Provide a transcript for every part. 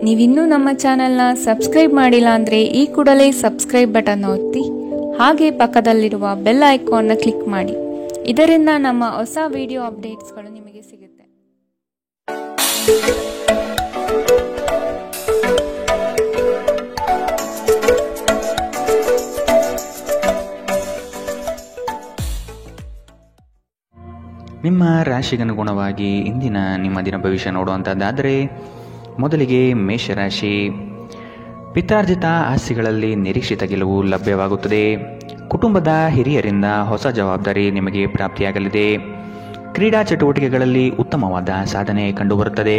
ನೀವಿನ್ನೂ ನಮ್ಮ ಚಾನೆಲ್ನ ಸಬ್ಸ್ಕ್ರೈಬ್ ಮಾಡಿಲ್ಲ ಅಂದರೆ ಈ ಕೂಡಲೇ ಸಬ್ಸ್ಕ್ರೈಬ್ ಬಟನ್ ಒತ್ತಿ ಹಾಗೆ ಪಕ್ಕದಲ್ಲಿರುವ ಬೆಲ್ ಐಕಾನ್ನ ಕ್ಲಿಕ್ ಮಾಡಿ. ಇದರಿಂದ ನಮ್ಮ ಹೊಸ ವಿಡಿಯೋ ಅಪ್ಡೇಟ್ಸ್ಗಳು ನಿಮಗೆ ಸಿಗುತ್ತೆ. ನಿಮ್ಮ ರಾಶಿಗನುಗುಣವಾಗಿ ಇಂದಿನ ನಿಮ್ಮ ದಿನ ಭವಿಷ್ಯ ನೋಡುವಂಥದ್ದಾದರೆ, ಮೊದಲಿಗೆ ಮೇಷರಾಶಿ. ಪಿತ್ರಾರ್ಜಿತ ಆಸ್ತಿಗಳಲ್ಲಿ ನಿರೀಕ್ಷಿತ ಗೆಲುವು ಲಭ್ಯವಾಗುತ್ತದೆ. ಕುಟುಂಬದ ಹಿರಿಯರಿಂದ ಹೊಸ ಜವಾಬ್ದಾರಿ ನಿಮಗೆ ಪ್ರಾಪ್ತಿಯಾಗಲಿದೆ. ಕ್ರೀಡಾ ಚಟುವಟಿಕೆಗಳಲ್ಲಿ ಉತ್ತಮವಾದ ಸಾಧನೆ ಕಂಡುಬರುತ್ತದೆ.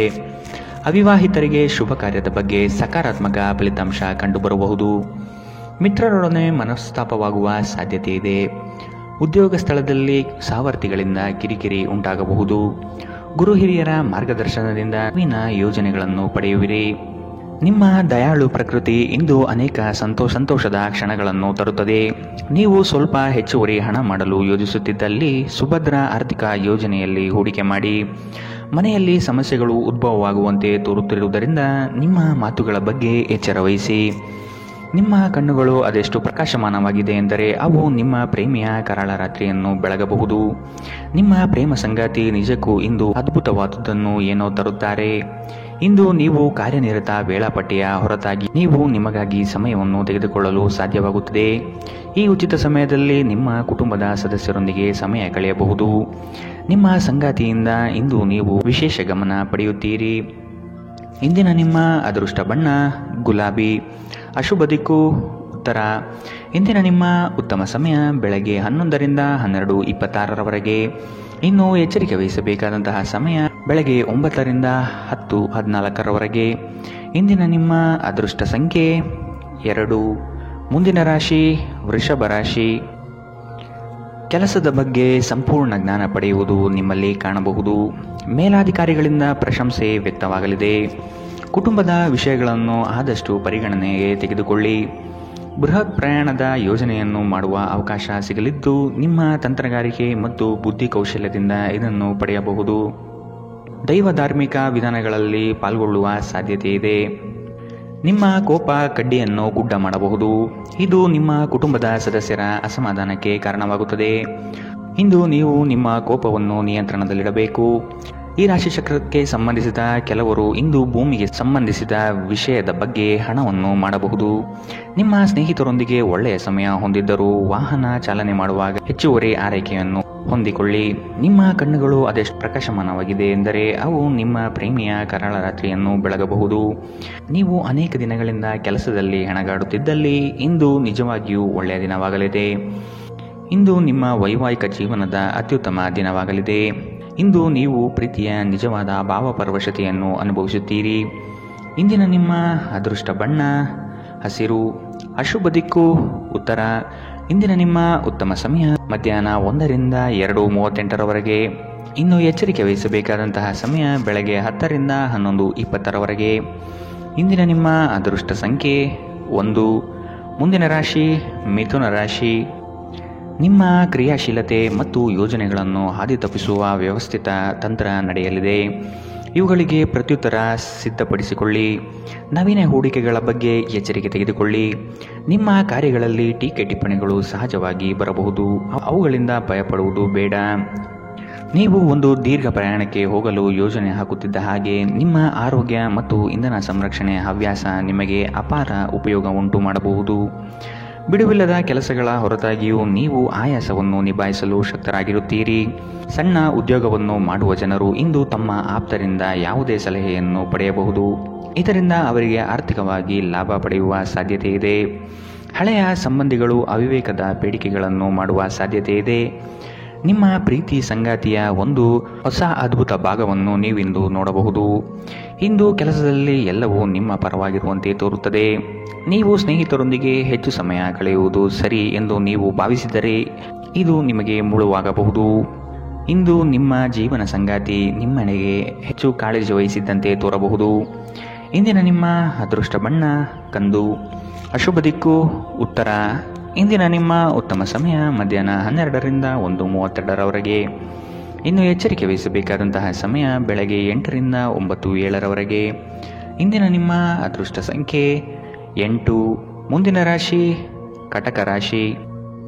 ಅವಿವಾಹಿತರಿಗೆ ಶುಭ ಕಾರ್ಯದ ಬಗ್ಗೆ ಸಕಾರಾತ್ಮಕ ಫಲಿತಾಂಶ ಕಂಡುಬರಬಹುದು. ಮಿತ್ರರೊಡನೆ ಮನಸ್ತಾಪವಾಗುವ ಸಾಧ್ಯತೆ ಇದೆ. ಉದ್ಯೋಗ ಸ್ಥಳದಲ್ಲಿ ಸಹವರ್ತಿಗಳಿಂದ ಕಿರಿಕಿರಿ ಉಂಟಾಗಬಹುದು. ಗುರು ಹಿರಿಯರ ಮಾರ್ಗದರ್ಶನದಿಂದ ನವೀನ ಯೋಜನೆಗಳನ್ನು ಪಡೆಯುವಿರಿ. ನಿಮ್ಮ ದಯಾಳು ಪ್ರಕೃತಿ ಇಂದು ಅನೇಕ ಸಂತೋಷದ ಕ್ಷಣಗಳನ್ನು ತರುತ್ತದೆ. ನೀವು ಸ್ವಲ್ಪ ಹೆಚ್ಚುವರಿ ಹಣ ಮಾಡಲು ಯೋಜಿಸುತ್ತಿದ್ದಲ್ಲಿ ಸುಭದ್ರ ಆರ್ಥಿಕ ಯೋಜನೆಯಲ್ಲಿ ಹೂಡಿಕೆ ಮಾಡಿ. ಮನೆಯಲ್ಲಿ ಸಮಸ್ಯೆಗಳು ಉದ್ಭವವಾಗುವಂತೆ ತೋರುತ್ತಿರುವುದರಿಂದ ನಿಮ್ಮ ಮಾತುಗಳ ಬಗ್ಗೆ ಎಚ್ಚರ ವಹಿಸಿ. ನಿಮ್ಮ ಕಣ್ಣುಗಳು ಅದೆಷ್ಟು ಪ್ರಕಾಶಮಾನವಾಗಿದೆ ಎಂದರೆ ಅವು ನಿಮ್ಮ ಪ್ರೇಮಿಯ ಕರಾಳ ರಾತ್ರಿಯನ್ನು ಬೆಳಗಬಹುದು. ನಿಮ್ಮ ಪ್ರೇಮ ಸಂಗಾತಿ ನಿಜಕ್ಕೂ ಇಂದು ಅದ್ಭುತವಾದುದನ್ನು ಏನೋ ತರುತ್ತಾರೆ. ಇಂದು ನೀವು ಕಾರ್ಯನಿರತ ವೇಳಾಪಟ್ಟಿಯ ಹೊರತಾಗಿ ನೀವು ನಿಮಗಾಗಿ ಸಮಯವನ್ನು ತೆಗೆದುಕೊಳ್ಳಲು ಸಾಧ್ಯವಾಗುತ್ತದೆ. ಈ ಉಚಿತ ಸಮಯದಲ್ಲಿ ನಿಮ್ಮ ಕುಟುಂಬದ ಸದಸ್ಯರೊಂದಿಗೆ ಸಮಯ ಕಳೆಯಬಹುದು. ನಿಮ್ಮ ಸಂಗಾತಿಯಿಂದ ಇಂದು ನೀವು ವಿಶೇಷ ಗಮನ ಪಡೆಯುತ್ತೀರಿ. ಇಂದಿನ ನಿಮ್ಮ ಅದೃಷ್ಟ ಬಣ್ಣ ಗುಲಾಬಿ. ಅಶುಭ ದಿಕ್ಕು ಉತ್ತರ. ಇಂದಿನ ನಿಮ್ಮ ಉತ್ತಮ ಸಮಯ ಬೆಳಗ್ಗೆ 11ರಿಂದ 12:26ರವರೆಗೆ. ಇನ್ನು ಎಚ್ಚರಿಕೆ ವಹಿಸಬೇಕಾದಂತಹ ಸಮಯ ಬೆಳಗ್ಗೆ 9ರಿಂದ 10:14ರವರೆಗೆ. ಇಂದಿನ ನಿಮ್ಮ ಅದೃಷ್ಟ ಸಂಖ್ಯೆ 2. ಮುಂದಿನ ರಾಶಿ ವೃಷಭ ರಾಶಿ. ಕೆಲಸದ ಬಗ್ಗೆ ಸಂಪೂರ್ಣ ಜ್ಞಾನ ಪಡೆಯುವುದು ನಿಮ್ಮಲ್ಲಿ ಕಾಣಬಹುದು. ಮೇಲಾಧಿಕಾರಿಗಳಿಂದ ಪ್ರಶಂಸೆ ವ್ಯಕ್ತವಾಗಲಿದೆ. ಕುಟುಂಬದ ವಿಷಯಗಳನ್ನು ಆದಷ್ಟು ಪರಿಗಣನೆಗೆ ತೆಗೆದುಕೊಳ್ಳಿ. ಬೃಹತ್ ಪ್ರಯಾಣದ ಯೋಜನೆಯನ್ನು ಮಾಡುವ ಅವಕಾಶ ಸಿಗಲಿದ್ದು ನಿಮ್ಮ ತಂತ್ರಗಾರಿಕೆ ಮತ್ತು ಬುದ್ಧಿ ಕೌಶಲ್ಯದಿಂದ ಇದನ್ನು ಪಡೆಯಬಹುದು. ದೈವ ಧಾರ್ಮಿಕ ವಿಧಾನಗಳಲ್ಲಿ ಪಾಲ್ಗೊಳ್ಳುವ ಸಾಧ್ಯತೆ ಇದೆ. ನಿಮ್ಮ ಕೋಪ ಕಡ್ಡಿಯನ್ನು ಗುಡ್ಡ ಮಾಡಬಹುದು. ಇದು ನಿಮ್ಮ ಕುಟುಂಬದ ಸದಸ್ಯರ ಅಸಮಾಧಾನಕ್ಕೆ ಕಾರಣವಾಗುತ್ತದೆ. ಇಂದು ನೀವು ನಿಮ್ಮ ಕೋಪವನ್ನು ನಿಯಂತ್ರಣದಲ್ಲಿಡಬೇಕು. ಈ ರಾಶಿ ಚಕ್ರಕ್ಕೆ ಸಂಬಂಧಿಸಿದ ಕೆಲವರು ಇಂದು ಭೂಮಿಗೆ ಸಂಬಂಧಿಸಿದ ವಿಷಯದ ಬಗ್ಗೆ ಹಣವನ್ನು ಮಾಡಬಹುದು. ನಿಮ್ಮ ಸ್ನೇಹಿತರೊಂದಿಗೆ ಒಳ್ಳೆಯ ಸಮಯ ಹೊಂದಿದ್ದರೂ ವಾಹನ ಚಾಲನೆ ಮಾಡುವಾಗ ಹೆಚ್ಚುವರಿ ಆರೈಕೆಯನ್ನು ಹೊಂದಿಕೊಳ್ಳಿ. ನಿಮ್ಮ ಕಣ್ಣುಗಳು ಅದೆಷ್ಟು ಪ್ರಕಾಶಮಾನವಾಗಿದೆ ಎಂದರೆ ಅವು ನಿಮ್ಮ ಪ್ರೇಮಿಯ ಕರಾಳ ರಾತ್ರಿಯನ್ನು ಬೆಳಗಬಹುದು. ನೀವು ಅನೇಕ ದಿನಗಳಿಂದ ಕೆಲಸದಲ್ಲಿ ಹೆಣಗಾಡುತ್ತಿದ್ದಲ್ಲಿ ಇಂದು ನಿಜವಾಗಿಯೂ ಒಳ್ಳೆಯ ದಿನವಾಗಲಿದೆ. ಇಂದು ನಿಮ್ಮ ವೈವಾಹಿಕ ಜೀವನದ ಅತ್ಯುತ್ತಮ ದಿನವಾಗಲಿದೆ. ಇಂದು ನೀವು ಪ್ರೀತಿಯ ನಿಜವಾದ ಭಾವಪರವಶತೆಯನ್ನು ಅನುಭವಿಸುತ್ತೀರಿ. ಇಂದಿನ ನಿಮ್ಮ ಅದೃಷ್ಟ ಬಣ್ಣ ಹಸಿರು. ಅಶುಭ ದಿಕ್ಕು ಉತ್ತರ. ಇಂದಿನ ನಿಮ್ಮ ಉತ್ತಮ ಸಮಯ ಮಧ್ಯಾಹ್ನ 1ರಿಂದ 2:38ರವರೆಗೆ. ಇನ್ನು ಎಚ್ಚರಿಕೆ ವಹಿಸಬೇಕಾದಂತಹ ಸಮಯ ಬೆಳಗ್ಗೆ 10ರಿಂದ 11:20ರವರೆಗೆ. ಇಂದಿನ ನಿಮ್ಮ ಅದೃಷ್ಟ ಸಂಖ್ಯೆ 1. ಮುಂದಿನ ರಾಶಿ ಮಿಥುನ ರಾಶಿ. ನಿಮ್ಮ ಕ್ರಿಯಾಶೀಲತೆ ಮತ್ತು ಯೋಜನೆಗಳನ್ನು ಹಾದಿ ತಪ್ಪಿಸುವ ವ್ಯವಸ್ಥಿತ ತಂತ್ರ ನಡೆಯಲಿದೆ. ಇವುಗಳಿಗೆ ಪ್ರತ್ಯುತ್ತರ ಸಿದ್ಧಪಡಿಸಿಕೊಳ್ಳಿ. ನವೀನ ಹೂಡಿಕೆಗಳ ಬಗ್ಗೆ ಎಚ್ಚರಿಕೆ ತೆಗೆದುಕೊಳ್ಳಿ. ನಿಮ್ಮ ಕಾರ್ಯಗಳಲ್ಲಿ ಟೀಕೆ ಟಿಪ್ಪಣಿಗಳು ಸಹಜವಾಗಿ ಬರಬಹುದು. ಅವುಗಳಿಂದ ಭಯಪಡುವುದು ಬೇಡ. ನೀವು ಒಂದು ದೀರ್ಘ ಪ್ರಯಾಣಕ್ಕೆ ಹೋಗಲು ಯೋಜನೆ ಹಾಕುತ್ತಿದ್ದ ಹಾಗೆ ನಿಮ್ಮ ಆರೋಗ್ಯ ಮತ್ತು ಇಂಧನ ಸಂರಕ್ಷಣೆ ಹವ್ಯಾಸ ನಿಮಗೆ ಅಪಾರ ಉಪಯೋಗ ಉಂಟು ಮಾಡಬಹುದು. ಬಿಡುವಿಲ್ಲದ ಕೆಲಸಗಳ ಹೊರತಾಗಿಯೂ ನೀವು ಆಯಾಸವನ್ನು ನಿಭಾಯಿಸಲು ಶಕ್ತರಾಗಿರುತ್ತೀರಿ. ಸಣ್ಣ ಉದ್ಯೋಗವನ್ನು ಮಾಡುವ ಜನರು ಇಂದು ತಮ್ಮ ಆಪ್ತರಿಂದ ಯಾವುದೇ ಸಲಹೆಯನ್ನು ಪಡೆಯಬಹುದು. ಇದರಿಂದ ಅವರಿಗೆ ಆರ್ಥಿಕವಾಗಿ ಲಾಭ ಪಡೆಯುವ ಸಾಧ್ಯತೆ ಇದೆ. ಹಳೆಯ ಸಂಬಂಧಿಗಳು ಅವಿವೇಕದ ಬೇಡಿಕೆಗಳನ್ನು ಮಾಡುವ ಸಾಧ್ಯತೆ ಇದೆ. ನಿಮ್ಮ ಪ್ರೀತಿ ಸಂಗಾತಿಯ ಒಂದು ಹೊಸ ಅದ್ಭುತ ಭಾಗವನ್ನು ನೀವಿಂದು ನೋಡಬಹುದು. ಇಂದು ಕೆಲಸದಲ್ಲಿ ಎಲ್ಲವೂ ನಿಮ್ಮ ಪರವಾಗಿರುವಂತೆ ತೋರುತ್ತದೆ. ನೀವು ಸ್ನೇಹಿತರೊಂದಿಗೆ ಹೆಚ್ಚು ಸಮಯ ಕಳೆಯುವುದು ಸರಿ ಎಂದು ನೀವು ಭಾವಿಸಿದರೆ ಇದು ನಿಮಗೆ ಮುಳುವಾಗಬಹುದು. ಇಂದು ನಿಮ್ಮ ಜೀವನ ಸಂಗಾತಿ ನಿಮ್ಮೆಡೆಗೆ ಹೆಚ್ಚು ಕಾಳಜಿ ವಹಿಸಿದ್ದಂತೆ ತೋರಬಹುದು. ಇಂದಿನ ನಿಮ್ಮ ಅದೃಷ್ಟ ಬಣ್ಣ ಕಂದು. ಅಶುಭ ದಿಕ್ಕು ಉತ್ತರ. ಇಂದಿನ ನಿಮ್ಮ ಉತ್ತಮ ಸಮಯ ಮಧ್ಯಾಹ್ನ 12ರಿಂದ 1:32ರವರೆಗೆ. ಇನ್ನು ಎಚ್ಚರಿಕೆ ವಹಿಸಬೇಕಾದಂತಹ ಸಮಯ ಬೆಳಗ್ಗೆ 8ರಿಂದ 9:07ರವರೆಗೆ. ಇಂದಿನ ನಿಮ್ಮ ಅದೃಷ್ಟ ಸಂಖ್ಯೆ 8. ಮುಂದಿನ ರಾಶಿ ಕಟಕ ರಾಶಿ.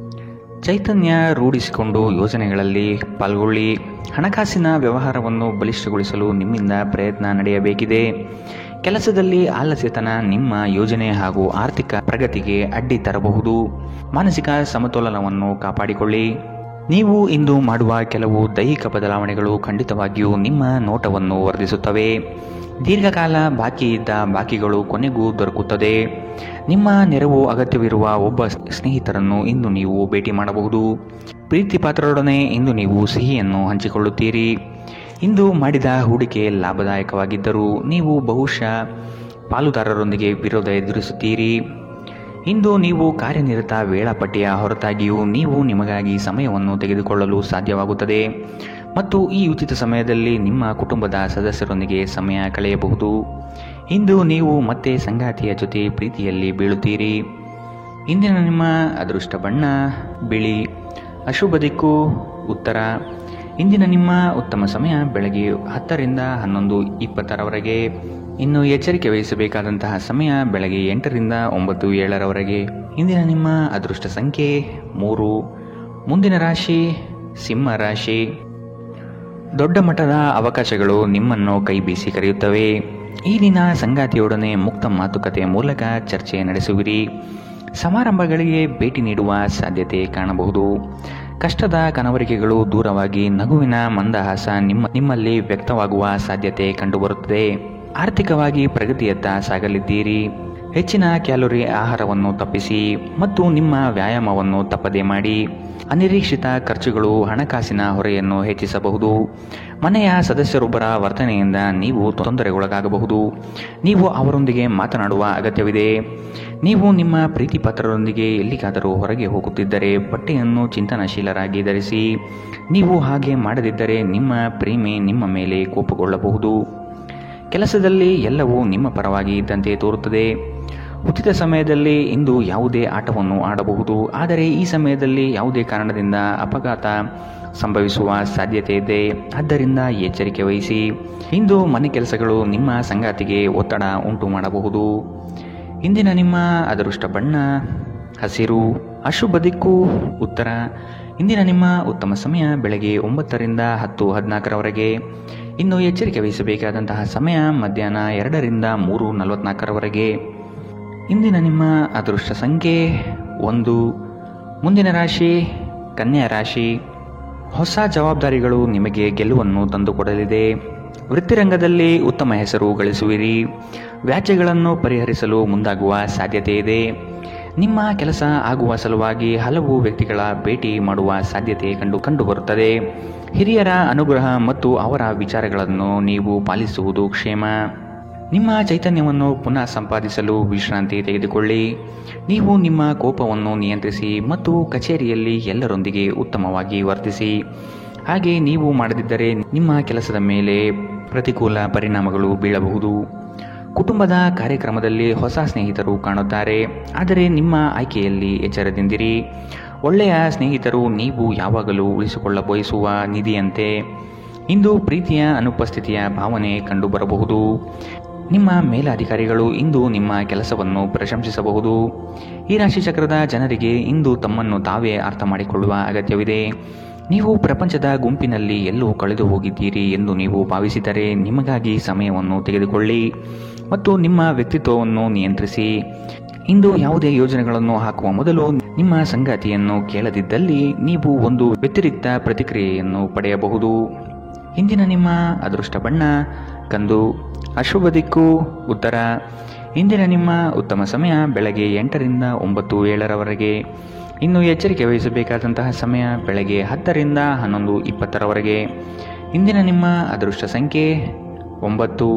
ಚೈತನ್ಯ ರೂಢಿಸಿಕೊಂಡು ಯೋಜನೆಗಳಲ್ಲಿ ಪಾಲ್ಗೊಳ್ಳಿ. ಹಣಕಾಸಿನ ವ್ಯವಹಾರವನ್ನು ಬಲಿಷ್ಠಗೊಳಿಸಲು ನಿಮ್ಮಿಂದ ಪ್ರಯತ್ನ ನಡೆಯಬೇಕಿದೆ. ಕೆಲಸದಲ್ಲಿ ಆಲಸ್ಯತನ ನಿಮ್ಮ ಯೋಜನೆ ಹಾಗೂ ಆರ್ಥಿಕ ಪ್ರಗತಿಗೆ ಅಡ್ಡಿ ತರಬಹುದು. ಮಾನಸಿಕ ಸಮತೋಲನವನ್ನು ಕಾಪಾಡಿಕೊಳ್ಳಿ. ನೀವು ಇಂದು ಮಾಡುವ ಕೆಲವು ದೈಹಿಕ ಬದಲಾವಣೆಗಳು ಖಂಡಿತವಾಗಿಯೂ ನಿಮ್ಮ ನೋಟವನ್ನು ವರ್ಧಿಸುತ್ತವೆ. ದೀರ್ಘಕಾಲ ಬಾಕಿ ಇದ್ದ ಬಾಕಿಗಳು ಕೊನೆಗೂ ದೊರಕುತ್ತದೆ. ನಿಮ್ಮ ನೆರವು ಅಗತ್ಯವಿರುವ ಒಬ್ಬ ಸ್ನೇಹಿತರನ್ನು ಇಂದು ನೀವು ಭೇಟಿ ಮಾಡಬಹುದು. ಪ್ರೀತಿ ಪಾತ್ರರೊಡನೆ ಇಂದು ನೀವು ಸಿಹಿಯನ್ನು ಹಂಚಿಕೊಳ್ಳುತ್ತೀರಿ. ಇಂದು ಮಾಡಿದ ಹೂಡಿಕೆ ಲಾಭದಾಯಕವಾಗಿದ್ದರೂ ನೀವು ಬಹುಶಃ ಪಾಲುದಾರರೊಂದಿಗೆ ವಿರೋಧ ಎದುರಿಸುತ್ತೀರಿ. ಇಂದು ನೀವು ಕಾರ್ಯನಿರತ ವೇಳಾಪಟ್ಟಿಯ ಹೊರತಾಗಿಯೂ ನೀವು ನಿಮಗಾಗಿ ಸಮಯವನ್ನು ತೆಗೆದುಕೊಳ್ಳಲು ಸಾಧ್ಯವಾಗುತ್ತದೆ ಮತ್ತು ಈ ಉಚಿತ ಸಮಯದಲ್ಲಿ ನಿಮ್ಮ ಕುಟುಂಬದ ಸದಸ್ಯರೊಂದಿಗೆ ಸಮಯ ಕಳೆಯಬಹುದು. ಇಂದು ನೀವು ಮತ್ತೆ ಸಂಗಾತಿಯ ಜೊತೆ ಪ್ರೀತಿಯಲ್ಲಿ ಬೀಳುತ್ತೀರಿ. ಇಂದಿನ ನಿಮ್ಮ ಅದೃಷ್ಟ ಬಣ್ಣ ಬಿಳಿ. ಅಶುಭ ದಿಕ್ಕು ಉತ್ತರ. ಇಂದಿನ ನಿಮ್ಮ ಉತ್ತಮ ಸಮಯ ಬೆಳಗ್ಗೆ 10 ರಿಂದ 11:20 ಇನ್ನು ಎಚ್ಚರಿಕೆ ವಹಿಸಬೇಕಾದಂತಹ ಸಮಯ ಬೆಳಗ್ಗೆ 8 ರಿಂದ 9:07 ಇಂದಿನ ನಿಮ್ಮ ಅದೃಷ್ಟ ಸಂಖ್ಯೆ 3. ಮುಂದಿನ ರಾಶಿ ಸಿಂಹ ರಾಶಿ. ದೊಡ್ಡ ಮಟ್ಟದ ಅವಕಾಶಗಳು ನಿಮ್ಮನ್ನು ಕೈ ಬೀಸಿ ಕರೆಯುತ್ತವೆ. ಈ ದಿನ ಸಂಗಾತಿಯೊಡನೆ ಮುಕ್ತ ಮಾತುಕತೆ ಮೂಲಕ ಚರ್ಚೆ ನಡೆಸುವಿರಿ. ಸಮಾರಂಭಗಳಿಗೆ ಭೇಟಿ ನೀಡುವ ಸಾಧ್ಯತೆ ಕಾಣಬಹುದು. ಕಷ್ಟದ ಕನವರಿಕೆಗಳು ದೂರವಾಗಿ ನಗುವಿನ ಮಂದಹಾಸ ನಿಮ್ಮಲ್ಲಿ ವ್ಯಕ್ತವಾಗುವ ಸಾಧ್ಯತೆ ಕಂಡುಬರುತ್ತದೆ. ಆರ್ಥಿಕವಾಗಿ ಪ್ರಗತಿಯತ್ತ ಸಾಗಲಿದ್ದೀರಿ. ಹೆಚ್ಚಿನ ಕ್ಯಾಲೋರಿ ಆಹಾರವನ್ನು ತಪ್ಪಿಸಿ ಮತ್ತು ನಿಮ್ಮ ವ್ಯಾಯಾಮವನ್ನು ತಪ್ಪದೇ ಮಾಡಿ. ಅನಿರೀಕ್ಷಿತ ಖರ್ಚುಗಳು ಹಣಕಾಸಿನ ಹೊರೆಯನ್ನು ಹೆಚ್ಚಿಸಬಹುದು. ಮನೆಯ ಸದಸ್ಯರೊಬ್ಬರ ವರ್ತನೆಯಿಂದ ನೀವು ತೊಂದರೆಗೊಳಗಾಗಬಹುದು. ನೀವು ಅವರೊಂದಿಗೆ ಮಾತನಾಡುವ ಅಗತ್ಯವಿದೆ. ನೀವು ನಿಮ್ಮ ಪ್ರೀತಿ ಪಾತ್ರರೊಂದಿಗೆ ಎಲ್ಲಿಗಾದರೂ ಹೊರಗೆ ಹೋಗುತ್ತಿದ್ದರೆ ಬಟ್ಟೆಯನ್ನು ಚಿಂತನಶೀಲರಾಗಿ ಧರಿಸಿ. ನೀವು ಹಾಗೆ ಮಾಡದಿದ್ದರೆ ನಿಮ್ಮ ಪ್ರೇಮಿ ನಿಮ್ಮ ಮೇಲೆ ಕೋಪಗೊಳ್ಳಬಹುದು. ಕೆಲಸದಲ್ಲಿ ಎಲ್ಲವೂ ನಿಮ್ಮ ಪರವಾಗಿ ಇದ್ದಂತೆ ತೋರುತ್ತದೆ. ಉಚಿತ ಸಮಯದಲ್ಲಿ ಇಂದು ಯಾವುದೇ ಆಟವನ್ನು ಆಡಬಹುದು, ಆದರೆ ಈ ಸಮಯದಲ್ಲಿ ಯಾವುದೇ ಕಾರಣದಿಂದ ಅಪಘಾತ ಸಂಭವಿಸುವ ಸಾಧ್ಯತೆ ಇದೆ. ಆದ್ದರಿಂದ ಎಚ್ಚರಿಕೆ ವಹಿಸಿ. ಇಂದು ಮನೆ ಕೆಲಸಗಳು ನಿಮ್ಮ ಸಂಗಾತಿಗೆ ಒತ್ತಡ ಉಂಟು ಮಾಡಬಹುದು. ಇಂದಿನ ನಿಮ್ಮ ಅದೃಷ್ಟ ಬಣ್ಣ ಹಸಿರು. ಅಶುಭ ದಿಕ್ಕು ಉತ್ತರ. ಇಂದಿನ ನಿಮ್ಮ ಉತ್ತಮ ಸಮಯ ಬೆಳಗ್ಗೆ 9 ರಿಂದ 10:14 ಇನ್ನು ಎಚ್ಚರಿಕೆ ವಹಿಸಬೇಕಾದಂತಹ ಸಮಯ ಮಧ್ಯಾಹ್ನ 2 ರಿಂದ 3:44 ಇಂದಿನ ನಿಮ್ಮ ಅದೃಷ್ಟ ಸಂಖ್ಯೆ 1. ಮುಂದಿನ ರಾಶಿ ಕನ್ಯಾ ರಾಶಿ. ಹೊಸ ಜವಾಬ್ದಾರಿಗಳು ನಿಮಗೆ ಗೆಲುವನ್ನು ತಂದುಕೊಡಲಿದೆ. ವೃತ್ತಿರಂಗದಲ್ಲಿ ಉತ್ತಮ ಹೆಸರು ಗಳಿಸುವಿರಿ. ವ್ಯಾಜ್ಯಗಳನ್ನು ಪರಿಹರಿಸಲು ಮುಂದಾಗುವ ಸಾಧ್ಯತೆ ಇದೆ. ನಿಮ್ಮ ಕೆಲಸ ಆಗುವ ಸಲುವಾಗಿ ಹಲವು ವ್ಯಕ್ತಿಗಳ ಭೇಟಿ ಮಾಡುವ ಸಾಧ್ಯತೆ ಕಂಡುಬರುತ್ತದೆ. ಹಿರಿಯರ ಅನುಗ್ರಹ ಮತ್ತು ಅವರ ವಿಚಾರಗಳನ್ನು ನೀವು ಪಾಲಿಸುವುದು ಕ್ಷೇಮ. ನಿಮ್ಮ ಚೈತನ್ಯವನ್ನು ಪುನಃ ಸಂಪಾದಿಸಲು ವಿಶ್ರಾಂತಿ ತೆಗೆದುಕೊಳ್ಳಿ. ನೀವು ನಿಮ್ಮ ಕೋಪವನ್ನು ನಿಯಂತ್ರಿಸಿ ಮತ್ತು ಕಚೇರಿಯಲ್ಲಿ ಎಲ್ಲರೊಂದಿಗೆ ಉತ್ತಮವಾಗಿ ವರ್ತಿಸಿ. ಹಾಗೆ ನೀವು ಮಾಡದಿದ್ದರೆ ನಿಮ್ಮ ಕೆಲಸದ ಮೇಲೆ ಪ್ರತಿಕೂಲ ಪರಿಣಾಮಗಳು ಬೀಳಬಹುದು. ಕುಟುಂಬದ ಕಾರ್ಯಕ್ರಮದಲ್ಲಿ ಹೊಸ ಸ್ನೇಹಿತರು ಕಾಣುತ್ತಾರೆ, ಆದರೆ ನಿಮ್ಮ ಆಯ್ಕೆಯಲ್ಲಿ ಎಚ್ಚರದಿಂದಿರಿ. ಒಳ್ಳೆಯ ಸ್ನೇಹಿತರು ನೀವು ಯಾವಾಗಲೂ ಉಳಿಸಿಕೊಳ್ಳ ಬಯಸುವ ನಿಧಿಯಂತೆ. ಇಂದು ಪ್ರೀತಿಯ ಅನುಪಸ್ಥಿತಿಯ ಭಾವನೆ ಕಂಡುಬರಬಹುದು. ನಿಮ್ಮ ಮೇಲಾಧಿಕಾರಿಗಳು ಇಂದು ನಿಮ್ಮ ಕೆಲಸವನ್ನು ಪ್ರಶಂಸಿಸಬಹುದು. ಈ ರಾಶಿ ಚಕ್ರದ ಜನರಿಗೆ ಇಂದು ತಮ್ಮನ್ನು ತಾವೇ ಅರ್ಥ ಮಾಡಿಕೊಳ್ಳುವ ಅಗತ್ಯವಿದೆ. ನೀವು ಪ್ರಪಂಚದ ಗುಂಪಿನಲ್ಲಿ ಎಲ್ಲೋ ಕಳೆದು ಹೋಗಿದ್ದೀರಿ ಎಂದು ನೀವು ಭಾವಿಸಿದರೆ ನಿಮಗಾಗಿ ಸಮಯವನ್ನು ತೆಗೆದುಕೊಳ್ಳಿ ಮತ್ತು ನಿಮ್ಮ ವ್ಯಕ್ತಿತ್ವವನ್ನು ನಿಯಂತ್ರಿಸಿ. ಇಂದು ಯಾವುದೇ ಯೋಜನೆಗಳನ್ನು ಹಾಕುವ ಮೊದಲು ನಿಮ್ಮ ಸಂಗಾತಿಯನ್ನು ಕೇಳದಿದ್ದಲ್ಲಿ ನೀವು ಒಂದು ವ್ಯತಿರಿಕ್ತ ಪ್ರತಿಕ್ರಿಯೆಯನ್ನು ಪಡೆಯಬಹುದು. ಇಂದಿನ ನಿಮ್ಮ ಅದೃಷ್ಟ ಬಣ್ಣ ಕಂದು. ಅಶುಭ ದಿಕ್ಕು ಉತ್ತರ. ಇಂದಿನ ನಿಮ್ಮ ಉತ್ತಮ ಸಮಯ ಬೆಳಗ್ಗೆ 8 ರಿಂದ 9:07 ಇನ್ನು ಎಚ್ಚರಿಕೆ ವಹಿಸಬೇಕಾದಂತಹ ಸಮಯ ಬೆಳಗ್ಗೆ 10 ರಿಂದ 11:20 ಇಂದಿನ ನಿಮ್ಮ ಅದೃಷ್ಟ ಸಂಖ್ಯೆ 9.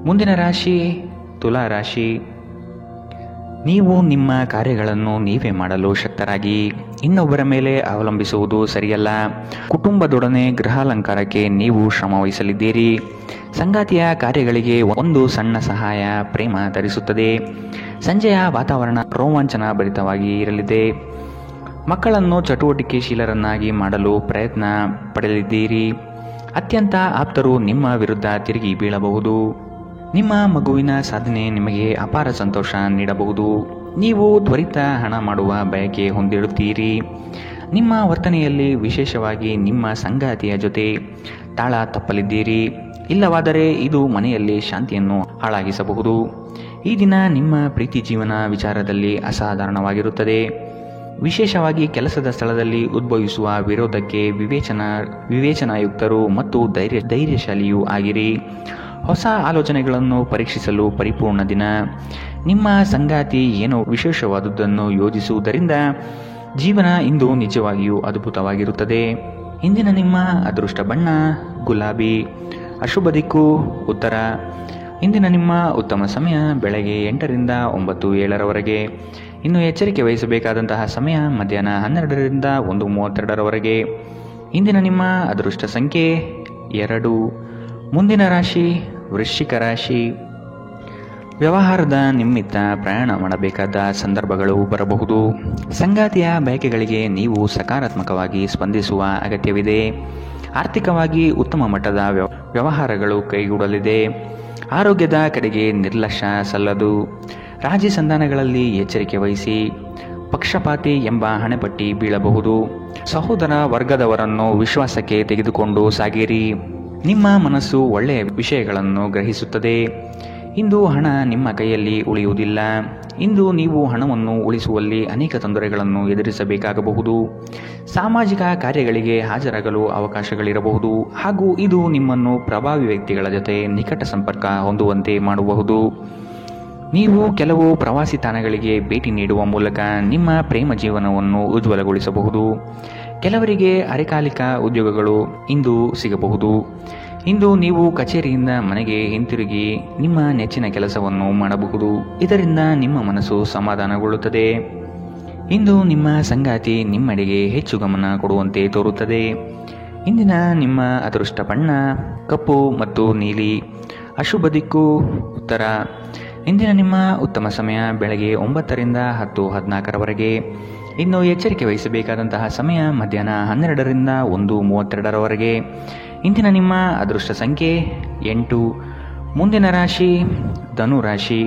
ಮುಂದಿನ ರಾಶಿ ತುಲಾ ರಾಶಿ. ನೀವು ನಿಮ್ಮ ಕಾರ್ಯಗಳನ್ನು ನೀವೇ ಮಾಡಲು ಶಕ್ತರಾಗಿ ಇನ್ನೊಬ್ಬರ ಮೇಲೆ ಅವಲಂಬಿಸುವುದು ಸರಿಯಲ್ಲ. ಕುಟುಂಬದೊಡನೆ ಗೃಹಾಲಂಕಾರಕ್ಕೆ ನೀವು ಶ್ರಮ ವಹಿಸಲಿದ್ದೀರಿ. ಸಂಗಾತಿಯ ಕಾರ್ಯಗಳಿಗೆ ಒಂದು ಸಣ್ಣ ಸಹಾಯ ಪ್ರೇಮ ತರಿಸುತ್ತದೆ. ಸಂಜೆಯ ವಾತಾವರಣ ರೋಮಾಂಚನ ಭರಿತವಾಗಿ ಇರಲಿದೆ. ಮಕ್ಕಳನ್ನು ಚಟುವಟಿಕೆಶೀಲರನ್ನಾಗಿ ಮಾಡಲು ಪ್ರಯತ್ನ ಪಡೆಯಲಿದ್ದೀರಿ. ಅತ್ಯಂತ ಆಪ್ತರು ನಿಮ್ಮ ವಿರುದ್ಧ ತಿರುಗಿ ಬೀಳಬಹುದು. ನಿಮ್ಮ ಮಗುವಿನ ಸಾಧನೆ ನಿಮಗೆ ಅಪಾರ ಸಂತೋಷ ನೀಡಬಹುದು. ನೀವು ತ್ವರಿತ ಹಣ ಮಾಡುವ ಬಯಕೆ ಹೊಂದಿರುತ್ತೀರಿ. ನಿಮ್ಮ ವರ್ತನೆಯಲ್ಲಿ ವಿಶೇಷವಾಗಿ ನಿಮ್ಮ ಸಂಗಾತಿಯ ಜೊತೆ ತಾಳ ತಪ್ಪಲಿದ್ದೀರಿ. ಇಲ್ಲವಾದರೆ ಇದು ಮನೆಯಲ್ಲಿ ಶಾಂತಿಯನ್ನು ಹಾಳಾಗಿಸಬಹುದು. ಈ ದಿನ ನಿಮ್ಮ ಪ್ರೀತಿ ಜೀವನ ವಿಚಾರದಲ್ಲಿ ಅಸಾಧಾರಣವಾಗಿರುತ್ತದೆ. ವಿಶೇಷವಾಗಿ ಕೆಲಸದ ಸ್ಥಳದಲ್ಲಿ ಉದ್ಭವಿಸುವ ವಿರೋಧಕ್ಕೆ ವಿವೇಚನಾಯುಕ್ತರು ಮತ್ತು ಧೈರ್ಯಶಾಲಿಯೂ ಆಗಿರಿ. ಹೊಸ ಆಲೋಚನೆಗಳನ್ನು ಪರೀಕ್ಷಿಸಲು ಪರಿಪೂರ್ಣ ದಿನ. ನಿಮ್ಮ ಸಂಗಾತಿ ಏನೋ ವಿಶೇಷವಾದುದನ್ನು ಯೋಜಿಸುವುದರಿಂದ ಜೀವನ ಇಂದು ನಿಜವಾಗಿಯೂ ಅದ್ಭುತವಾಗಿರುತ್ತದೆ. ಇಂದಿನ ನಿಮ್ಮ ಅದೃಷ್ಟ ಬಣ್ಣ ಗುಲಾಬಿ. ಅಶುಭ ದಿಕ್ಕು ಉತ್ತರ. ಇಂದಿನ ನಿಮ್ಮ ಉತ್ತಮ ಸಮಯ ಬೆಳಗ್ಗೆ 8ರಿಂದ 9:07 ಇನ್ನು ಎಚ್ಚರಿಕೆ ವಹಿಸಬೇಕಾದಂತಹ ಸಮಯ ಮಧ್ಯಾಹ್ನ 12ರಿಂದ 1:32 ಇಂದಿನ ನಿಮ್ಮ ಅದೃಷ್ಟ ಸಂಖ್ಯೆ 2. ಮುಂದಿನ ರಾಶಿ ವೃಶ್ಚಿಕ ರಾಶಿ. ವ್ಯವಹಾರದ ನಿಮಿತ್ತ ಪ್ರಯಾಣ ಮಾಡಬೇಕಾದ ಸಂದರ್ಭಗಳು ಬರಬಹುದು. ಸಂಗಾತಿಯ ಬಯಕೆಗಳಿಗೆ ನೀವು ಸಕಾರಾತ್ಮಕವಾಗಿ ಸ್ಪಂದಿಸುವ ಅಗತ್ಯವಿದೆ. ಆರ್ಥಿಕವಾಗಿ ಉತ್ತಮ ಮಟ್ಟದ ವ್ಯವಹಾರಗಳು ಕೈಗೂಡಲಿದೆ. ಆರೋಗ್ಯದ ಕಡೆಗೆ ನಿರ್ಲಕ್ಷ್ಯ ಸಲ್ಲದು. ರಾಜಿ ಸಂಧಾನಗಳಲ್ಲಿ ಎಚ್ಚರಿಕೆ ವಹಿಸಿ. ಪಕ್ಷಪಾತಿ ಎಂಬ ಹಣೆಪಟ್ಟಿ ಬೀಳಬಹುದು. ಸಹೋದರ ವರ್ಗದವರನ್ನು ವಿಶ್ವಾಸಕ್ಕೆ ತೆಗೆದುಕೊಂಡು ಸಾಗಿರಿ. ನಿಮ್ಮ ಮನಸ್ಸು ಒಳ್ಳೆಯ ವಿಷಯಗಳನ್ನು ಗ್ರಹಿಸುತ್ತದೆ. ಇಂದು ಹಣ ನಿಮ್ಮ ಕೈಯಲ್ಲಿ ಉಳಿಯುವುದಿಲ್ಲ. ಇಂದು ನೀವು ಹಣವನ್ನು ಉಳಿಸುವಲ್ಲಿ ಅನೇಕ ತೊಂದರೆಗಳನ್ನು ಎದುರಿಸಬೇಕಾಗಬಹುದು. ಸಾಮಾಜಿಕ ಕಾರ್ಯಗಳಿಗೆ ಹಾಜರಾಗಲು ಅವಕಾಶಗಳಿರಬಹುದು ಹಾಗೂ ಇದು ನಿಮ್ಮನ್ನು ಪ್ರಭಾವಿ ವ್ಯಕ್ತಿಗಳ ಜೊತೆ ನಿಕಟ ಸಂಪರ್ಕ ಹೊಂದುವಂತೆ ಮಾಡಬಹುದು. ನೀವು ಕೆಲವು ಪ್ರವಾಸಿ ತಾಣಗಳಿಗೆ ಭೇಟಿ ನೀಡುವ ಮೂಲಕ ನಿಮ್ಮ ಪ್ರೇಮ ಜೀವನವನ್ನು ಉಜ್ವಲಗೊಳಿಸಬಹುದು. ಕೆಲವರಿಗೆ ಅರೆಕಾಲಿಕ ಉದ್ಯೋಗಗಳು ಇಂದು ಸಿಗಬಹುದು. ಇಂದು ನೀವು ಕಚೇರಿಯಿಂದ ಮನೆಗೆ ಹಿಂತಿರುಗಿ ನಿಮ್ಮ ನೆಚ್ಚಿನ ಕೆಲಸವನ್ನು ಮಾಡಬಹುದು. ಇದರಿಂದ ನಿಮ್ಮ ಮನಸ್ಸು ಸಮಾಧಾನಗೊಳ್ಳುತ್ತದೆ. ಇಂದು ನಿಮ್ಮ ಸಂಗಾತಿ ನಿಮ್ಮೆಡೆಗೆ ಹೆಚ್ಚು ಗಮನ ಕೊಡುವಂತೆ ತೋರುತ್ತದೆ. ಇಂದಿನ ನಿಮ್ಮ ಅದೃಷ್ಟ ಬಣ್ಣ ಕಪ್ಪು ಮತ್ತು ನೀಲಿ. ಅಶುಭ ದಿಕ್ಕು ಉತ್ತರ. ಇಂದಿನ ನಿಮ್ಮ ಉತ್ತಮ ಸಮಯ ಬೆಳಗ್ಗೆ 9ರಿಂದ 10:14 ಇನ್ನು ಎಚ್ಚರಿಕೆ ವಹಿಸಬೇಕಾದಂತಹ ಸಮಯ ಮಧ್ಯಾಹ್ನ 12ರಿಂದ 1:32 ಇಂದಿನ ನಿಮ್ಮ ಅದೃಷ್ಟ ಸಂಖ್ಯೆ 8. ಮುಂದಿನ ರಾಶಿ ಧನು ರಾಶಿ.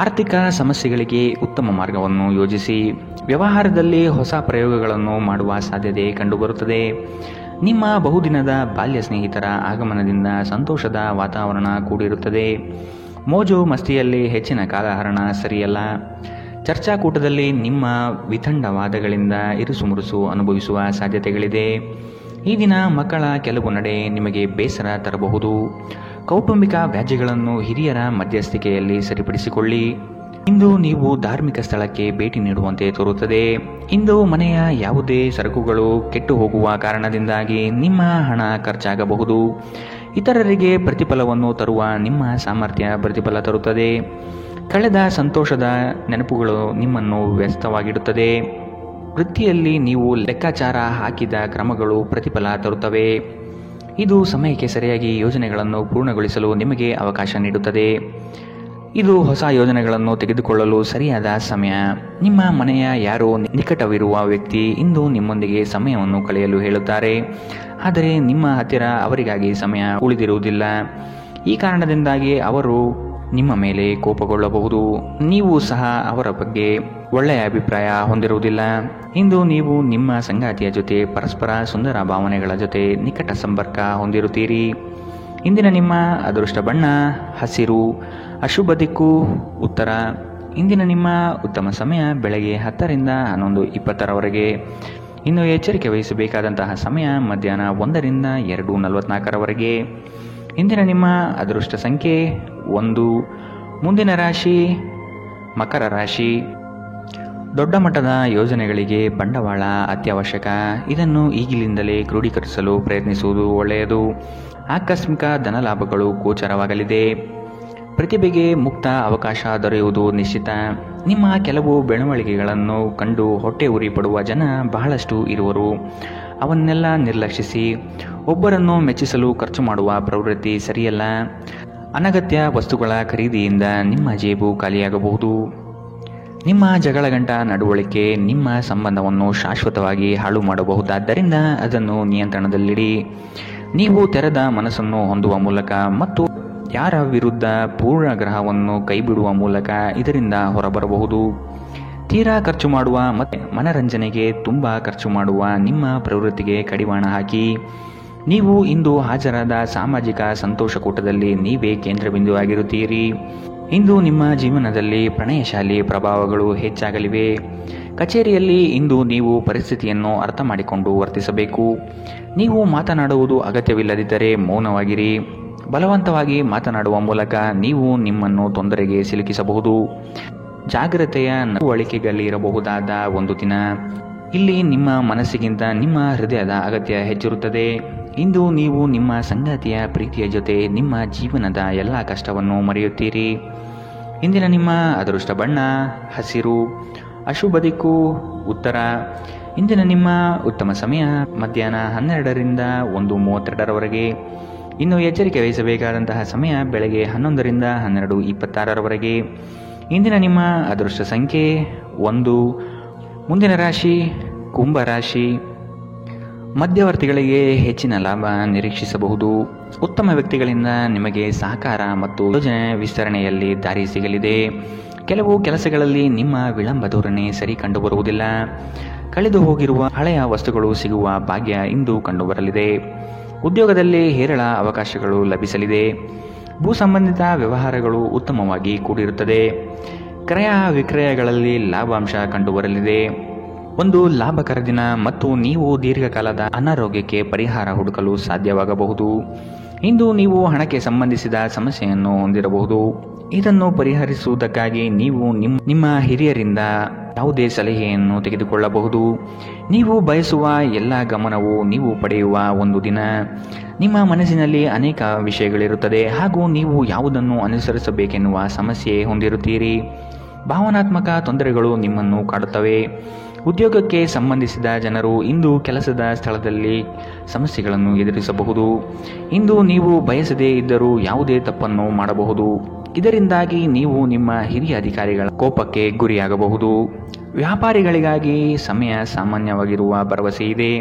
ಆರ್ಥಿಕ ಸಮಸ್ಯೆಗಳಿಗೆ ಉತ್ತಮ ಮಾರ್ಗವನ್ನು ಯೋಜಿಸಿ. ವ್ಯವಹಾರದಲ್ಲಿ ಹೊಸ ಪ್ರಯೋಗಗಳನ್ನು ಮಾಡುವ ಸಾಧ್ಯತೆ ಕಂಡುಬರುತ್ತದೆ. ನಿಮ್ಮ ಬಹುದಿನದ ಬಾಲ್ಯ ಸ್ನೇಹಿತರ ಆಗಮನದಿಂದ ಸಂತೋಷದ ವಾತಾವರಣ ಕೂಡಿರುತ್ತದೆ. ಮೋಜು ಮಸ್ತಿಯಲ್ಲಿ ಹೆಚ್ಚಿನ ಕಾಲಹರಣ ಸರಿಯಲ್ಲ. ಚರ್ಚಾಕೂಟದಲ್ಲಿ ನಿಮ್ಮ ವಿತಂಡವಾದಗಳಿಂದ ಇರುಸುಮುರುಸು ಅನುಭವಿಸುವ ಸಾಧ್ಯತೆಗಳಿದೆ. ಈ ದಿನ ಮಕ್ಕಳ ಕೆಲವು ನಡೆ ನಿಮಗೆ ಬೇಸರ ತರಬಹುದು. ಕೌಟುಂಬಿಕ ವ್ಯಾಜ್ಯಗಳನ್ನು ಹಿರಿಯರ ಮಧ್ಯಸ್ಥಿಕೆಯಲ್ಲಿ ಸರಿಪಡಿಸಿಕೊಳ್ಳಿ. ಇಂದು ನೀವು ಧಾರ್ಮಿಕ ಸ್ಥಳಕ್ಕೆ ಭೇಟಿ ನೀಡುವಂತೆ ತೋರುತ್ತದೆ. ಇಂದು ಮನೆಯ ಯಾವುದೇ ಸರಕುಗಳು ಕೆಟ್ಟು ಹೋಗುವ ಕಾರಣದಿಂದಾಗಿ ನಿಮ್ಮ ಹಣ ಖರ್ಚಾಗಬಹುದು. ಇತರರಿಗೆ ಪ್ರತಿಫಲವನ್ನು ತರುವ ನಿಮ್ಮ ಸಾಮರ್ಥ್ಯ ಪ್ರತಿಫಲ ತರುತ್ತದೆ. ಕಳೆದ ಸಂತೋಷದ ನೆನಪುಗಳು ನಿಮ್ಮನ್ನು ವ್ಯಸ್ತವಾಗಿಡುತ್ತದೆ. ವೃತ್ತಿಯಲ್ಲಿ ನೀವು ಲೆಕ್ಕಾಚಾರ ಹಾಕಿದ ಕ್ರಮಗಳು ಪ್ರತಿಫಲ ತರುತ್ತವೆ. ಇದು ಸಮಯಕ್ಕೆ ಸರಿಯಾಗಿ ಯೋಜನೆಗಳನ್ನು ಪೂರ್ಣಗೊಳಿಸಲು ನಿಮಗೆ ಅವಕಾಶ ನೀಡುತ್ತದೆ. ಇದು ಹೊಸ ಯೋಜನೆಗಳನ್ನು ತೆಗೆದುಕೊಳ್ಳಲು ಸರಿಯಾದ ಸಮಯ. ನಿಮ್ಮ ಮನೆಯ ಯಾರೋ ನಿಕಟವಿರುವ ವ್ಯಕ್ತಿ ಇಂದು ನಿಮ್ಮೊಂದಿಗೆ ಸಮಯವನ್ನು ಕಳೆಯಲು ಹೇಳುತ್ತಾರೆ. ಆದರೆ ನಿಮ್ಮ ಹತ್ತಿರ ಅವರಿಗಾಗಿ ಸಮಯ ಉಳಿದಿರುವುದಿಲ್ಲ. ಈ ಕಾರಣದಿಂದಾಗಿ ಅವರು ನಿಮ್ಮ ಮೇಲೆ ಕೋಪಗೊಳ್ಳಬಹುದು. ನೀವು ಸಹ ಅವರ ಬಗ್ಗೆ ಒಳ್ಳೆಯ ಅಭಿಪ್ರಾಯ ಹೊಂದಿರುವುದಿಲ್ಲ. ಇಂದು ನೀವು ನಿಮ್ಮ ಸಂಗಾತಿಯ ಜೊತೆ ಪರಸ್ಪರ ಸುಂದರ ಭಾವನೆಗಳ ಜೊತೆ ನಿಕಟ ಸಂಪರ್ಕ ಹೊಂದಿರುತ್ತೀರಿ. ಇಂದಿನ ನಿಮ್ಮ ಅದೃಷ್ಟ ಬಣ್ಣ ಹಸಿರು. ಅಶುಭ ದಿಕ್ಕು ಉತ್ತರ. ಇಂದಿನ ನಿಮ್ಮ ಉತ್ತಮ ಸಮಯ ಬೆಳಗ್ಗೆ 10ರಿಂದ 11:20 ಇನ್ನು ಎಚ್ಚರಿಕೆ ವಹಿಸಬೇಕಾದಂತಹ ಸಮಯ ಮಧ್ಯಾಹ್ನ 1ರಿಂದ 2:44 ಇಂದಿನ ನಿಮ್ಮ ಅದೃಷ್ಟ ಸಂಖ್ಯೆ 1. ಮುಂದಿನ ರಾಶಿ ಮಕರ ರಾಶಿ. ದೊಡ್ಡ ಮಟ್ಟದ ಯೋಜನೆಗಳಿಗೆ ಬಂಡವಾಳ ಅತ್ಯವಶ್ಯಕ. ಇದನ್ನು ಈಗಿನಿಂದಲೇ ಕ್ರೋಢೀಕರಿಸಲು ಪ್ರಯತ್ನಿಸುವುದು ಒಳ್ಳೆಯದು. ಆಕಸ್ಮಿಕ ಧನಲಾಭಗಳು ಗೋಚರವಾಗಲಿದೆ. ಪ್ರತಿಭೆಗೆ ಮುಕ್ತ ಅವಕಾಶ ದೊರೆಯುವುದು ನಿಶ್ಚಿತ. ನಿಮ್ಮ ಕೆಲವು ಬೆಳವಣಿಗೆಗಳನ್ನು ಕಂಡು ಹೊಟ್ಟೆ ಉರಿ ಪಡುವ ಜನ ಬಹಳಷ್ಟು ಇರುವರು. ಅವನ್ನೆಲ್ಲ ನಿರ್ಲಕ್ಷಿಸಿ. ಒಬ್ಬರನ್ನು ಮೆಚ್ಚಿಸಲು ಖರ್ಚು ಮಾಡುವ ಪ್ರವೃತ್ತಿ ಸರಿಯಲ್ಲ. ಅನಗತ್ಯ ವಸ್ತುಗಳ ಖರೀದಿಯಿಂದ ನಿಮ್ಮ ಜೇಬು ಖಾಲಿಯಾಗಬಹುದು. ನಿಮ್ಮ ಜಗಳಗಂಟ ನಡವಳಿಕೆ ನಿಮ್ಮ ಸಂಬಂಧವನ್ನು ಶಾಶ್ವತವಾಗಿ ಹಾಳು ಮಾಡಬಹುದಾದ್ದರಿಂದ ಅದನ್ನು ನಿಯಂತ್ರಣದಲ್ಲಿಡಿ. ನೀವು ತೆರೆದ ಮನಸ್ಸನ್ನು ಹೊಂದುವ ಮೂಲಕ ಮತ್ತು ಯಾರ ವಿರುದ್ಧ ಪೂರ್ಣಗ್ರಹವನ್ನು ಕೈಬಿಡುವ ಮೂಲಕ ಇದರಿಂದ ಹೊರಬರಬಹುದು. ತೀರಾ ಖರ್ಚು ಮಾಡುವ ಮತ್ತು ಮನರಂಜನೆಗೆ ತುಂಬ ಖರ್ಚು ಮಾಡುವ ನಿಮ್ಮ ಪ್ರವೃತ್ತಿಗೆ ಕಡಿವಾಣ ಹಾಕಿ. ನೀವು ಇಂದು ಹಾಜರಾದ ಸಾಮಾಜಿಕ ಸಂತೋಷಕೂಟದಲ್ಲಿ ನೀವೇ ಕೇಂದ್ರಬಿಂದುವಾಗಿರುತ್ತೀರಿ. ಇಂದು ನಿಮ್ಮ ಜೀವನದಲ್ಲಿ ಪ್ರಣಯಶಾಲಿ ಪ್ರಭಾವಗಳು ಹೆಚ್ಚಾಗಲಿವೆ. ಕಚೇರಿಯಲ್ಲಿ ಇಂದು ನೀವು ಪರಿಸ್ಥಿತಿಯನ್ನು ಅರ್ಥ ಮಾಡಿಕೊಂಡು ವರ್ತಿಸಬೇಕು. ನೀವು ಮಾತನಾಡುವುದು ಅಗತ್ಯವಿಲ್ಲದಿದ್ದರೆ ಮೌನವಾಗಿರಿ. ಬಲವಂತವಾಗಿ ಮಾತನಾಡುವ ಮೂಲಕ ನೀವು ನಿಮ್ಮನ್ನು ತೊಂದರೆಗೆ ಸಿಲುಕಿಸಬಹುದು. ಜಾಗ್ರತೆಯ ನಡವಳಿಕೆಗಳಿರಬಹುದಾದ ಒಂದು ದಿನ. ಇಲ್ಲಿ ನಿಮ್ಮ ಮನಸ್ಸಿಗಿಂತ ನಿಮ್ಮ ಹೃದಯದ ಅಗತ್ಯ ಹೆಚ್ಚಿರುತ್ತದೆ. ಇಂದು ನೀವು ನಿಮ್ಮ ಸಂಗಾತಿಯ ಪ್ರೀತಿಯ ಜೊತೆ ನಿಮ್ಮ ಜೀವನದ ಎಲ್ಲ ಕಷ್ಟವನ್ನು ಮರೆಯುತ್ತೀರಿ. ಇಂದಿನ ನಿಮ್ಮ ಅದೃಷ್ಟ ಬಣ್ಣ ಹಸಿರು. ಅಶುಭ ದಿಕ್ಕು ಉತ್ತರ. ಇಂದಿನ ನಿಮ್ಮ ಉತ್ತಮ ಸಮಯ ಮಧ್ಯಾಹ್ನ 12ರಿಂದ 1:32ರವರೆಗೆ. ಇನ್ನು ಎಚ್ಚರಿಕೆ ವಹಿಸಬೇಕಾದಂತಹ ಸಮಯ ಬೆಳಗ್ಗೆ 11ರಿಂದ 12:26ರವರೆಗೆ. ಇಂದಿನ ನಿಮ್ಮ ಅದೃಷ್ಟ ಸಂಖ್ಯೆ 1. ಮುಂದಿನ ರಾಶಿ ಕುಂಭರಾಶಿ. ಮಧ್ಯವರ್ತಿಗಳಿಗೆ ಹೆಚ್ಚಿನ ಲಾಭ ನಿರೀಕ್ಷಿಸಬಹುದು. ಉತ್ತಮ ವ್ಯಕ್ತಿಗಳಿಂದ ನಿಮಗೆ ಸಹಕಾರ ಮತ್ತು ಯೋಜನೆ ವಿಸ್ತರಣೆಯಲ್ಲಿ ದಾರಿ ಸಿಗಲಿದೆ. ಕೆಲವು ಕೆಲಸಗಳಲ್ಲಿ ನಿಮ್ಮ ವಿಳಂಬ ಧೋರಣೆ ಸರಿ ಕಂಡುಬರುವುದಿಲ್ಲ. ಕಳೆದು ಹೋಗಿರುವ ಹಳೆಯ ವಸ್ತುಗಳು ಸಿಗುವ ಭಾಗ್ಯ ಇಂದು ಕಂಡುಬರಲಿದೆ. ಉದ್ಯೋಗದಲ್ಲಿ ಹೇರಳ ಅವಕಾಶಗಳು ಲಭಿಸಲಿದೆ. ಭೂ ಸಂಬಂಧಿತ ವ್ಯವಹಾರಗಳು ಉತ್ತಮವಾಗಿ ಕೂಡಿರುತ್ತದೆ. ಕ್ರಯ ವಿಕ್ರಯಗಳಲ್ಲಿ ಲಾಭಾಂಶ ಕಂಡುಬರಲಿದೆ. ಒಂದು ಲಾಭಕರ ದಿನ ಮತ್ತು ನೀವು ದೀರ್ಘಕಾಲದ ಅನಾರೋಗ್ಯಕ್ಕೆ ಪರಿಹಾರ ಹುಡುಕಲು ಸಾಧ್ಯವಾಗಬಹುದು. ಇಂದು ನೀವು ಹಣಕ್ಕೆ ಸಂಬಂಧಿಸಿದ ಸಮಸ್ಯೆಯನ್ನು ಹೊಂದಿರಬಹುದು. ಇದನ್ನು ಪರಿಹರಿಸುವುದಕ್ಕಾಗಿ ನೀವು ನಿಮ್ಮ ಹಿರಿಯರಿಂದ ಯಾವುದೇ ಸಲಹೆಯನ್ನು ತೆಗೆದುಕೊಳ್ಳಬಹುದು. ನೀವು ಬಯಸುವ ಎಲ್ಲ ಗಮನವು ನೀವು ಪಡೆಯುವ ಒಂದು ದಿನ. ನಿಮ್ಮ ಮನಸ್ಸಿನಲ್ಲಿ ಅನೇಕ ವಿಷಯಗಳಿರುತ್ತದೆ ಹಾಗೂ ನೀವು ಯಾವುದನ್ನು ಅನುಸರಿಸಬೇಕೆನ್ನುವ ಸಮಸ್ಯೆ ಹೊಂದಿರುತ್ತೀರಿ. ಭಾವನಾತ್ಮಕ ತೊಂದರೆಗಳು ನಿಮ್ಮನ್ನು ಕಾಡುತ್ತವೆ. ಉದ್ಯೋಗಕ್ಕೆ ಸಂಬಂಧಿಸಿದ ಜನರು ಇಂದು ಕೆಲಸದ ಸ್ಥಳದಲ್ಲಿ ಸಮಸ್ಯೆಗಳನ್ನು ಎದುರಿಸಬಹುದು. ಇಂದು ನೀವು ಬಯಸದೇ ಇದ್ದರೂ ಯಾವುದೇ ತಪ್ಪನ್ನು ಮಾಡಬಹುದು. ಇದರಿಂದಾಗಿ ನೀವು ನಿಮ್ಮ ಹಿರಿಯ ಅಧಿಕಾರಿಗಳ ಕೋಪಕ್ಕೆ ಗುರಿಯಾಗಬಹುದು. ವ್ಯಾಪಾರಿಗಳಿಗಾಗಿ ಸಮಯ ಸಾಮಾನ್ಯವಾಗಿರುವ ಭರವಸೆ ಇದೆ.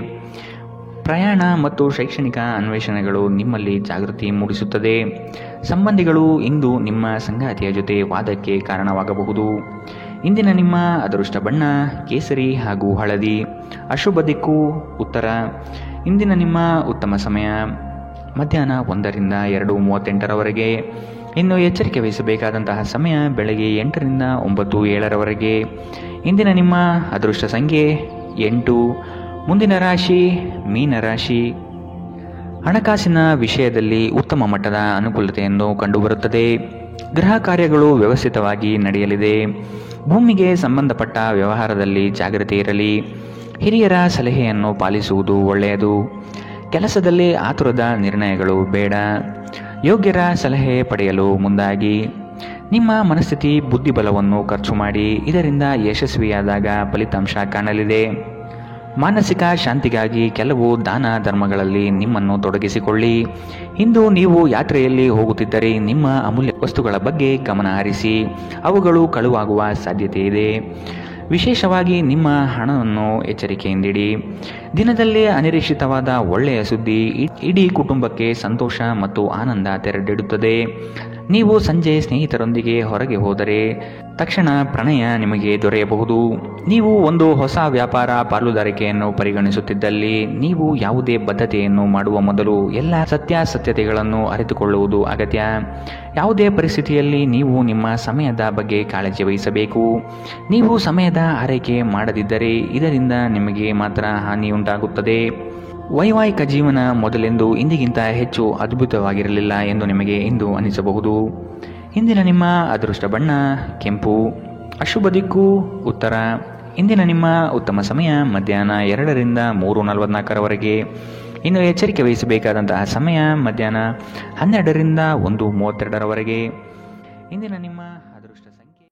ಪ್ರಯಾಣ ಮತ್ತು ಶೈಕ್ಷಣಿಕ ಅನ್ವೇಷಣೆಗಳು ನಿಮ್ಮಲ್ಲಿ ಜಾಗೃತಿ ಮೂಡಿಸುತ್ತದೆ. ಸಂಬಂಧಿಗಳು ಇಂದು ನಿಮ್ಮ ಸಂಗಾತಿಯ ಜೊತೆ ವಾದಕ್ಕೆ ಕಾರಣವಾಗಬಹುದು. ಇಂದಿನ ನಿಮ್ಮ ಅದೃಷ್ಟ ಬಣ್ಣ ಕೇಸರಿ ಹಾಗೂ ಹಳದಿ. ಅಶುಭ ದಿಕ್ಕು ಉತ್ತರ. ಇಂದಿನ ನಿಮ್ಮ ಉತ್ತಮ ಸಮಯ ಮಧ್ಯಾಹ್ನ 1ರಿಂದ 2:38ರವರೆಗೆ. ಇನ್ನು ಎಚ್ಚರಿಕೆ ವಹಿಸಬೇಕಾದಂತಹ ಸಮಯ ಬೆಳಗ್ಗೆ 8ರಿಂದ 9:07ರವರೆಗೆ. ಇಂದಿನ ನಿಮ್ಮ ಅದೃಷ್ಟ ಸಂಖ್ಯೆ 8. ಮುಂದಿನ ರಾಶಿ ಮೀನರಾಶಿ. ಹಣಕಾಸಿನ ವಿಷಯದಲ್ಲಿ ಉತ್ತಮ ಮಟ್ಟದ ಅನುಕೂಲತೆಯನ್ನು ಕಂಡುಬರುತ್ತದೆ. ಗೃಹ ಕಾರ್ಯಗಳು ವ್ಯವಸ್ಥಿತವಾಗಿ ನಡೆಯಲಿದೆ. ಭೂಮಿಗೆ ಸಂಬಂಧಪಟ್ಟ ವ್ಯವಹಾರದಲ್ಲಿ ಜಾಗೃತಿ ಇರಲಿ. ಹಿರಿಯರ ಸಲಹೆಯನ್ನು ಪಾಲಿಸುವುದು ಒಳ್ಳೆಯದು. ಕೆಲಸದಲ್ಲಿ ಆತುರದ ನಿರ್ಣಯಗಳು ಬೇಡ. ಯೋಗ್ಯರ ಸಲಹೆ ಪಡೆಯಲು ಮುಂದಾಗಿ. ನಿಮ್ಮ ಮನಸ್ಥಿತಿ ಬುದ್ಧಿಬಲವನ್ನು ಖರ್ಚು ಮಾಡಿ. ಇದರಿಂದ ಯಶಸ್ವಿಯಾದಾಗ ಫಲಿತಾಂಶ ಕಾಣಲಿದೆ. ಮಾನಸಿಕ ಶಾಂತಿಗಾಗಿ ಕೆಲವು ದಾನ ಧರ್ಮಗಳಲ್ಲಿ ನಿಮ್ಮನ್ನು ತೊಡಗಿಸಿಕೊಳ್ಳಿ. ಇಂದು ನೀವು ಯಾತ್ರೆಯಲ್ಲಿ ಹೋಗುತ್ತಿದ್ದರೆ ನಿಮ್ಮ ಅಮೂಲ್ಯ ವಸ್ತುಗಳ ಬಗ್ಗೆ ಗಮನ ಹರಿಸಿ. ಅವುಗಳು ಕಳುವಾಗುವ ಸಾಧ್ಯತೆ ಇದೆ. ವಿಶೇಷವಾಗಿ ನಿಮ್ಮ ಹಣವನ್ನು ಎಚ್ಚರಿಕೆಯಿಂದಿಡಿ. ದಿನದಲ್ಲಿ ಅನಿರೀಕ್ಷಿತವಾದ ಒಳ್ಳೆಯ ಸುದ್ದಿ ಇಡೀ ಕುಟುಂಬಕ್ಕೆ ಸಂತೋಷ ಮತ್ತು ಆನಂದ ತೆರೆದಿಡುತ್ತದೆ. ನೀವು ಸಂಜೆ ಸ್ನೇಹಿತರೊಂದಿಗೆ ಹೊರಗೆ ಹೋದರೆ ತಕ್ಷಣ ಪ್ರಣಯ ನಿಮಗೆ ದೊರೆಯಬಹುದು. ನೀವು ಒಂದು ಹೊಸ ವ್ಯಾಪಾರ ಪಾಲುದಾರಿಕೆಯನ್ನು ಪರಿಗಣಿಸುತ್ತಿದ್ದಲ್ಲಿ ನೀವು ಯಾವುದೇ ಬದ್ಧತೆಯನ್ನು ಮಾಡುವ ಮೊದಲು ಎಲ್ಲ ಸತ್ಯಾಸತ್ಯತೆಗಳನ್ನು ಅರಿತುಕೊಳ್ಳುವುದು ಅಗತ್ಯ. ಯಾವುದೇ ಪರಿಸ್ಥಿತಿಯಲ್ಲಿ ನೀವು ನಿಮ್ಮ ಸಮಯದ ಬಗ್ಗೆ ಕಾಳಜಿ ವಹಿಸಬೇಕು. ನೀವು ಸಮಯದ ಆರೈಕೆ ಮಾಡದಿದ್ದರೆ ಇದರಿಂದ ನಿಮಗೆ ಮಾತ್ರ ಹಾನಿಯುಂಟಾಗುತ್ತದೆ. ವೈವಾಹಿಕ ಜೀವನ ಮೊದಲೆಂದು ಇಂದಿಗಿಂತ ಹೆಚ್ಚು ಅದ್ಭುತವಾಗಿರಲಿಲ್ಲ ಎಂದು ನಿಮಗೆ ಇಂದು ಅನಿಸಬಹುದು. ಇಂದಿನ ನಿಮ್ಮ ಅದೃಷ್ಟ ಬಣ್ಣ ಕೆಂಪು. ಅಶುಭ ದಿಕ್ಕು ಉತ್ತರ. ಇಂದಿನ ನಿಮ್ಮ ಉತ್ತಮ ಸಮಯ ಮಧ್ಯಾಹ್ನ 2ರಿಂದ 3:44ರವರೆಗೆ. ಇನ್ನು ಎಚ್ಚರಿಕೆ ವಹಿಸಬೇಕಾದಂತಹ ಸಮಯ ಮಧ್ಯಾಹ್ನ 12ರಿಂದ 1:32ರವರೆಗೆ. ಇಂದಿನ ನಿಮ್ಮ